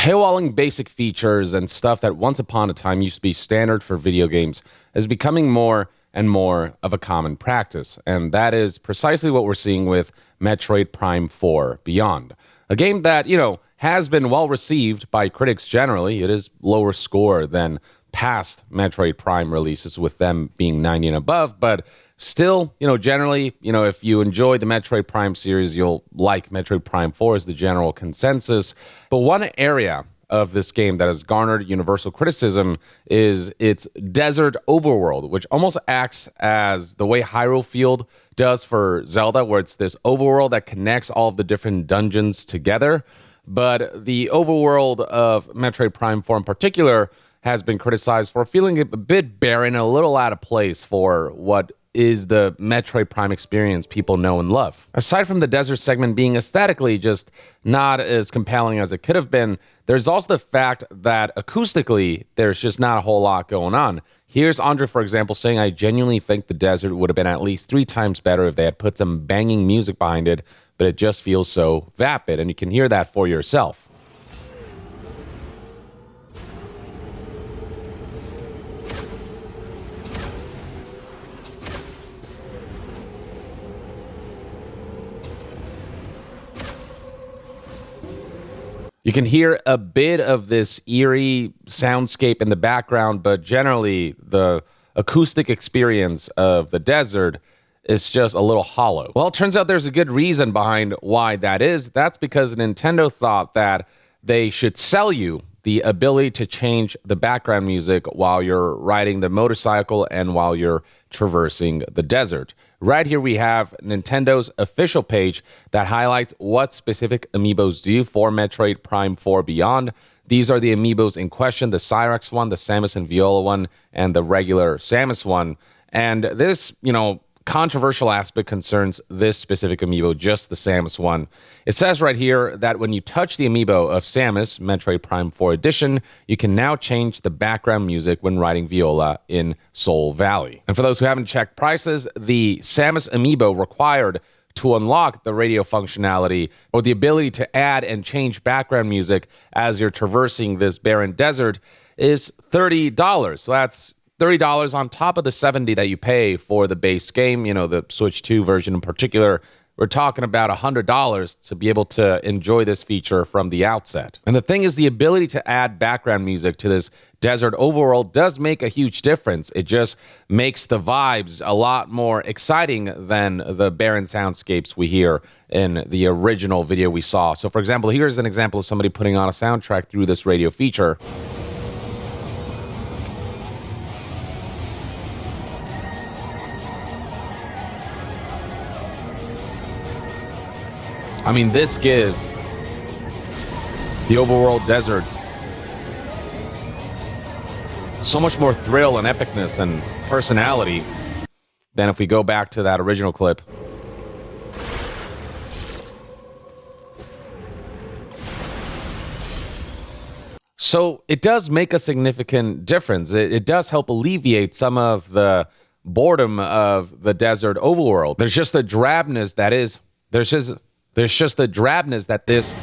Paywalling basic features and stuff that once upon a time used to be standard for video games is becoming more and more of a common practice. And that is precisely what we're seeing with Metroid Prime 4 Beyond. A game that, has been well received by critics generally. It is lower score than past Metroid Prime releases, with them being 90 and above, but still, generally, if you enjoy the Metroid Prime series, you'll like Metroid Prime 4 is the general consensus. But one area of this game that has garnered universal criticism is its desert overworld, which almost acts as the way Hyrule Field does for Zelda, where it's this overworld that connects all of the different dungeons together. But the overworld of Metroid Prime 4 in particular has been criticized for feeling a bit barren, a little out of place for what is the Metroid Prime experience people know and love. Aside from the desert segment being aesthetically just not as compelling as it could have been, there's also the fact that acoustically, there's just not a whole lot going on. Here's Andre, for example, saying, "I genuinely think the desert would have been at least 3 times better if they had put some banging music behind it, but it just feels so vapid," and you can hear that for yourself. You can hear a bit of this eerie soundscape in the background, but generally the acoustic experience of the desert is just a little hollow. Well, it turns out there's a good reason behind why that is. That's because Nintendo thought that they should sell you the ability to change the background music while you're riding the motorcycle and while you're traversing the desert. Right here we have Nintendo's official page that highlights what specific Amiibos do for Metroid Prime 4 Beyond. These are the Amiibos in question, the Cyrex one, the Samus and Viola one, and the regular Samus one. And this, controversial aspect concerns this specific Amiibo, just the Samus one. It says right here that when you touch the Amiibo of Samus, Metroid Prime 4 Edition, you can now change the background music when riding Viola in Soul Valley. And for those who haven't checked prices, the Samus Amiibo required to unlock the radio functionality or the ability to add and change background music as you're traversing this barren desert is $30. So that's $30 on top of the $70 that you pay for the base game, the Switch 2 version in particular. We're talking about $100 to be able to enjoy this feature from the outset. And the thing is, the ability to add background music to this desert overworld does make a huge difference. It just makes the vibes a lot more exciting than the barren soundscapes we hear in the original video we saw. So for example, here's an example of somebody putting on a soundtrack through this radio feature. I mean, this gives the overworld desert so much more thrill and epicness and personality than if we go back to that original clip. So it does make a significant difference. It does help alleviate some of the boredom of the desert overworld. There's just the drabness that is... There's just the drabness that this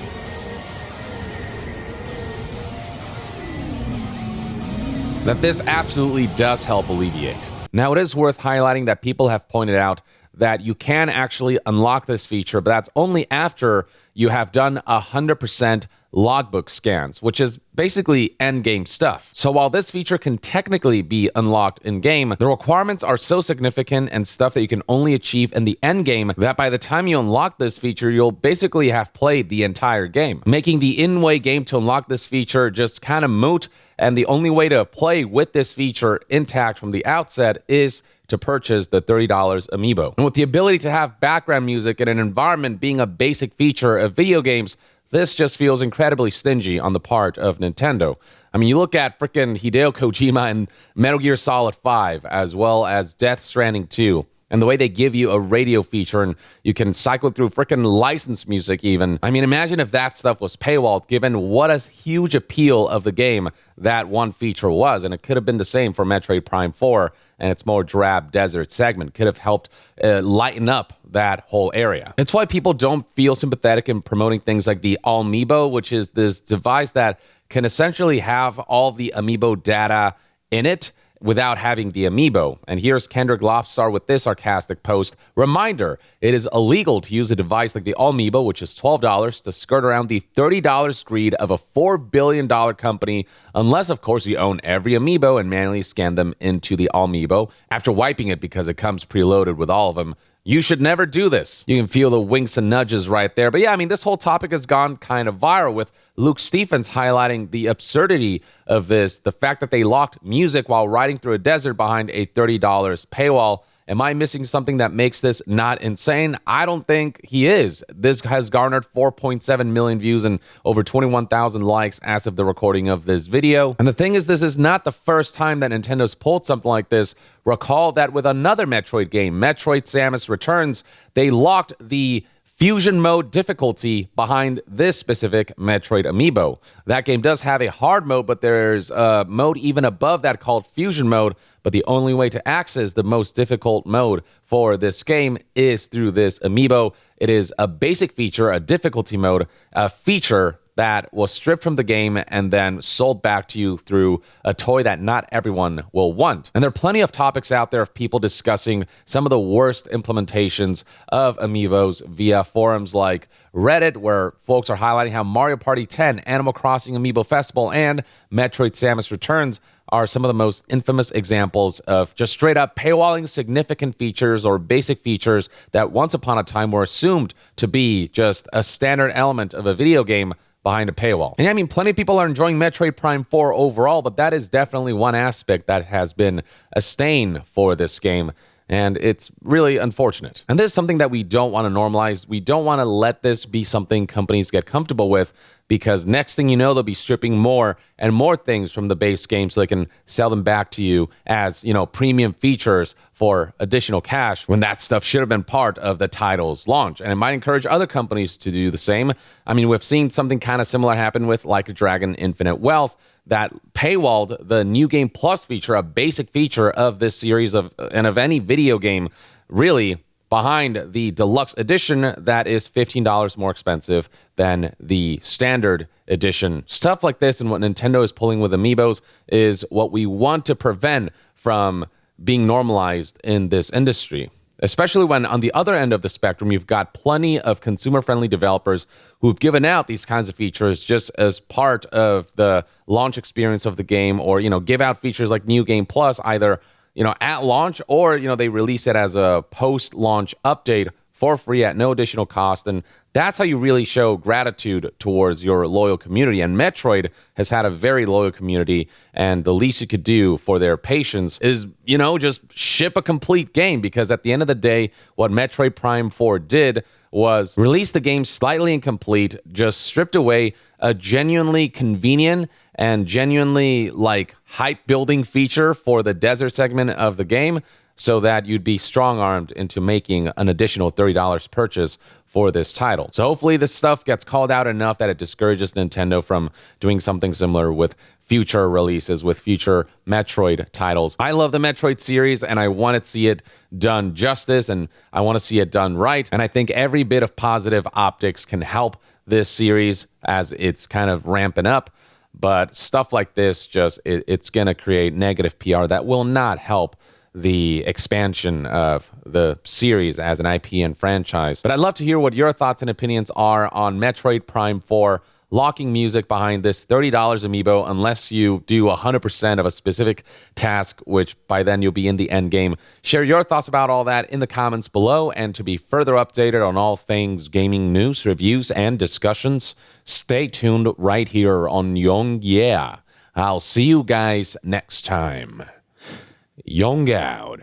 absolutely does help alleviate. Now, it is worth highlighting that people have pointed out that you can actually unlock this feature, but that's only after you have done 100% logbook scans, which is basically endgame stuff. So while this feature can technically be unlocked in-game, the requirements are so significant and stuff that you can only achieve in the endgame that by the time you unlock this feature, you'll basically have played the entire game, making the in-way game to unlock this feature just kind of moot, and the only way to play with this feature intact from the outset is to purchase the $30 Amiibo. And with the ability to have background music in an environment being a basic feature of video games, this just feels incredibly stingy on the part of Nintendo. I mean, you look at frickin' Hideo Kojima and Metal Gear Solid 5, as well as Death Stranding 2. and the way they give you a radio feature and you can cycle through freaking licensed music even. I mean, imagine if that stuff was paywalled, given what a huge appeal of the game that one feature was. And it could have been the same for Metroid Prime 4 and its more drab desert segment. Could have helped lighten up that whole area. It's why people don't feel sympathetic in promoting things like the Amiibo, which is this device that can essentially have all the Amiibo data in it without having the Amiibo. And here's Kendrick Lobstar with this sarcastic post. Reminder, it is illegal to use a device like the Amiibo, which is $12, to skirt around the $30 greed of a $4 billion company, unless, of course, you own every Amiibo and manually scan them into the Amiibo after wiping it because it comes preloaded with all of them. You should never do this. You can feel the winks and nudges right there. But yeah, I mean, this whole topic has gone kind of viral with Luke Stephens highlighting the absurdity of this, the fact that they locked music while riding through a desert behind a $30 paywall. Am I missing something that makes this not insane? I don't think he is. This has garnered 4.7 million views and over 21,000 likes as of the recording of this video. And the thing is, this is not the first time that Nintendo's pulled something like this. Recall that with another Metroid game, Metroid Samus Returns, they locked the fusion mode difficulty behind this specific Metroid amiibo. That game does have a hard mode, but there's a mode even above that called fusion mode. But the only way to access the most difficult mode for this game is through this amiibo. It is a basic feature, a difficulty mode, a feature that was stripped from the game and then sold back to you through a toy that not everyone will want. And there are plenty of topics out there of people discussing some of the worst implementations of amiibos via forums like Reddit, where folks are highlighting how Mario Party 10, Animal Crossing Amiibo Festival, and Metroid Samus Returns are some of the most infamous examples of just straight up paywalling significant features or basic features that once upon a time were assumed to be just a standard element of a video game behind a paywall. And I mean, plenty of people are enjoying Metroid Prime 4 overall, but that is definitely one aspect that has been a stain for this game. And it's really unfortunate. And this is something that we don't want to normalize. We don't want to let this be something companies get comfortable with, because next thing you know, they'll be stripping more and more things from the base game so they can sell them back to you as, premium features for additional cash, when that stuff should have been part of the title's launch. And it might encourage other companies to do the same. I mean, we've seen something kind of similar happen with Like a Dragon Infinite Wealth, that paywalled the New Game Plus feature, a basic feature of this series of any video game, really, behind the deluxe edition that is $15 more expensive than the standard edition. Stuff like this and what Nintendo is pulling with amiibos is what we want to prevent from being normalized in this industry. Especially when on the other end of the spectrum, you've got plenty of consumer-friendly developers who've given out these kinds of features just as part of the launch experience of the game, or, give out features like New Game Plus either, at launch, or, they release it as a post-launch update for free at no additional cost. And that's how you really show gratitude towards your loyal community. And Metroid has had a very loyal community, and the least you could do for their patience is, just ship a complete game. Because at the end of the day, what Metroid Prime 4 did was release the game slightly incomplete, just stripped away a genuinely convenient and genuinely hype building feature for the desert segment of the game, so that you'd be strong-armed into making an additional $30 purchase for this title. So hopefully this stuff gets called out enough that it discourages Nintendo from doing something similar with future releases, with future Metroid titles. I love the Metroid series, and I want to see it done justice, and I want to see it done right. And I think every bit of positive optics can help this series as it's kind of ramping up. But stuff like this, it's going to create negative PR that will not help the expansion of the series as an IP and franchise. But I'd love to hear what your thoughts and opinions are on Metroid Prime 4 locking music behind this $30 amiibo unless you do 100% of a specific task, which by then you'll be in the end game. Share your thoughts about all that in the comments below, and to be further updated on all things gaming news, reviews, and discussions, stay tuned right here on Young Yeah. I'll see you guys next time. Young out.